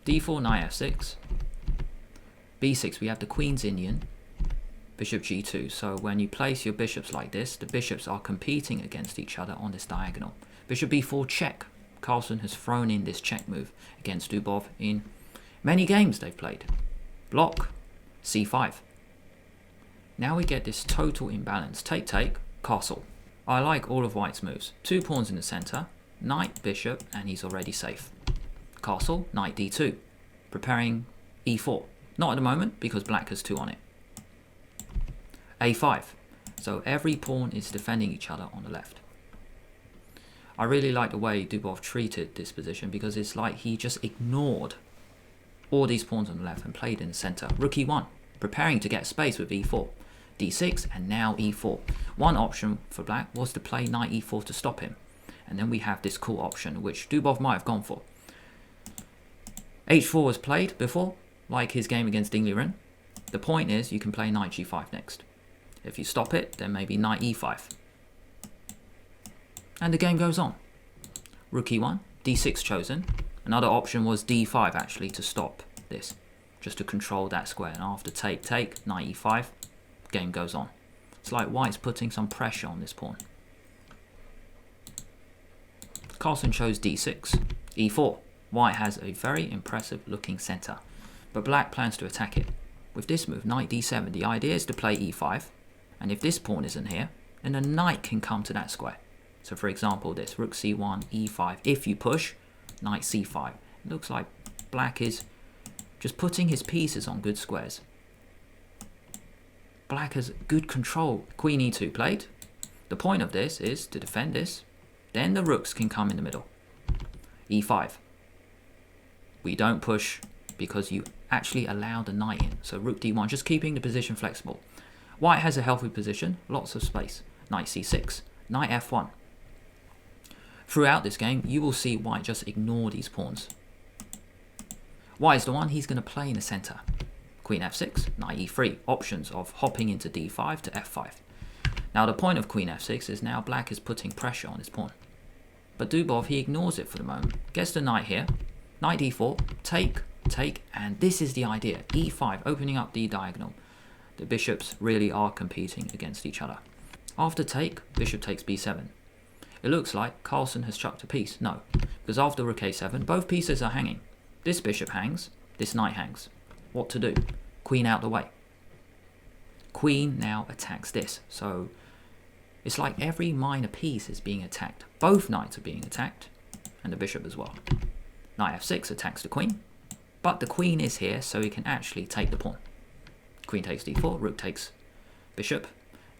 d4, knight f6. b6, we have the Queen's Indian. Bishop g2. So when you place your bishops like this, the bishops are competing against each other on this diagonal. Bishop b4 check. Carlsen has thrown in this check move against Dubov in many games they've played. Block, c5. Now we get this total imbalance. Take, take, castle. I like all of White's moves. 2 pawns in the center, knight, bishop, and he's already safe. Castle, knight d2. Preparing e4. Not at the moment, because black has 2 on it. a5. So every pawn is defending each other on the left. I really like the way Dubov treated this position because it's like he just ignored all these pawns on the left and played in the center. Rook e1, preparing to get space with e4. d6 and now e4. One option for black was to play knight e4 to stop him. And then we have this cool option which Dubov might have gone for. h4 was played before, like his game against Ding Liren. The point is you can play knight g5 next. If you stop it, then maybe knight e5. And the game goes on. Rook e1, d6 chosen. Another option was d5 actually to stop this, just to control that square. And after take, take, knight e5, game goes on. It's like White's putting some pressure on this pawn. Carlsen chose d6, e4. White has a very impressive looking center, but black plans to attack it. With this move, knight d7, the idea is to play e5, and if this pawn isn't here, then the knight can come to that square. So for example this, rook c1, e5, if you push, knight c5. It looks like black is just putting his pieces on good squares. Black has good control. Queen e2 played. The point of this is to defend this, then the rooks can come in the middle. e5. We don't push because you actually allow the knight in. So rook d1, just keeping the position flexible. White has a healthy position, lots of space. Knight c6, knight f1. Throughout this game, you will see White just ignore these pawns. White is the one he's going to play in the center. Queen f6, knight e3, options of hopping into d5 to f5. Now the point of queen f6 is now black is putting pressure on his pawn. But Dubov, he ignores it for the moment. Gets the knight here, knight d4, take, take, and this is the idea. e5, opening up the diagonal. The bishops really are competing against each other. After take, bishop takes b7. It looks like Carlsen has chucked a piece. No, because after rook a7, both pieces are hanging. This bishop hangs, this knight hangs. What to do? Queen out the way. Queen now attacks this. So it's like every minor piece is being attacked. Both knights are being attacked, and the bishop as well. Knight f6 attacks the queen, but the queen is here, so he can actually take the pawn. Queen takes d4, rook takes bishop,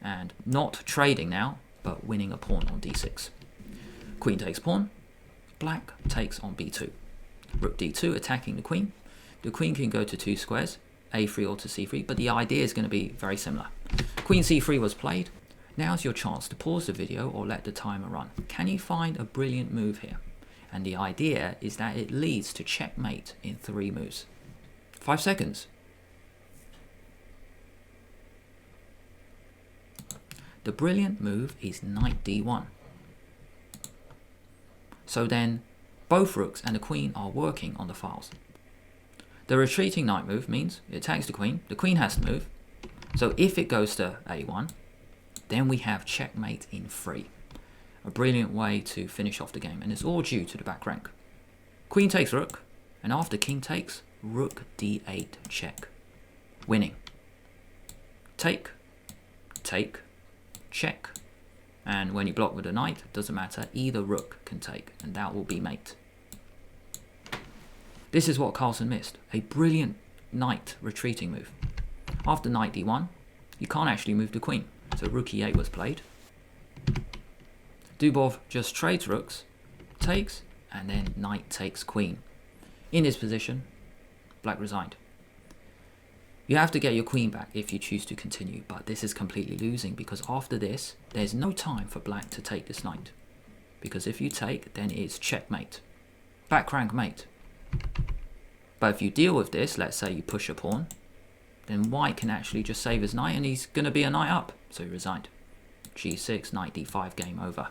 and not trading now, but winning a pawn on d6. Queen takes pawn, black takes on b2. Rook d2 attacking the queen. The queen can go to 2 squares, a3 or to c3, but the idea is going to be very similar. Queen c3 was played. Now's your chance to pause the video or let the timer run. Can you find a brilliant move here? And the idea is that it leads to checkmate in 3 moves. 5 seconds. The brilliant move is knight d1. So then, both rooks and the queen are working on the files. The retreating knight move means it attacks the queen has to move. So if it goes to a1, then we have checkmate in 3. A brilliant way to finish off the game, and it's all due to the back rank. Queen takes rook, and after king takes, rook d8 check. Winning. Take, take, check. And when you block with a knight, it doesn't matter, either rook can take, and that will be mate. This is what Carlsen missed, a brilliant knight retreating move. After knight d1, you can't actually move the queen, so rook e8 was played. Dubov just trades rooks, takes, and then knight takes queen. In this position, black resigned. You have to get your queen back if you choose to continue, but this is completely losing because after this, there's no time for black to take this knight. Because if you take, then it's checkmate. Back rank mate. But if you deal with this, let's say you push a pawn, then white can actually just save his knight and he's going to be a knight up. So he resigned. g6, knight d5, game over.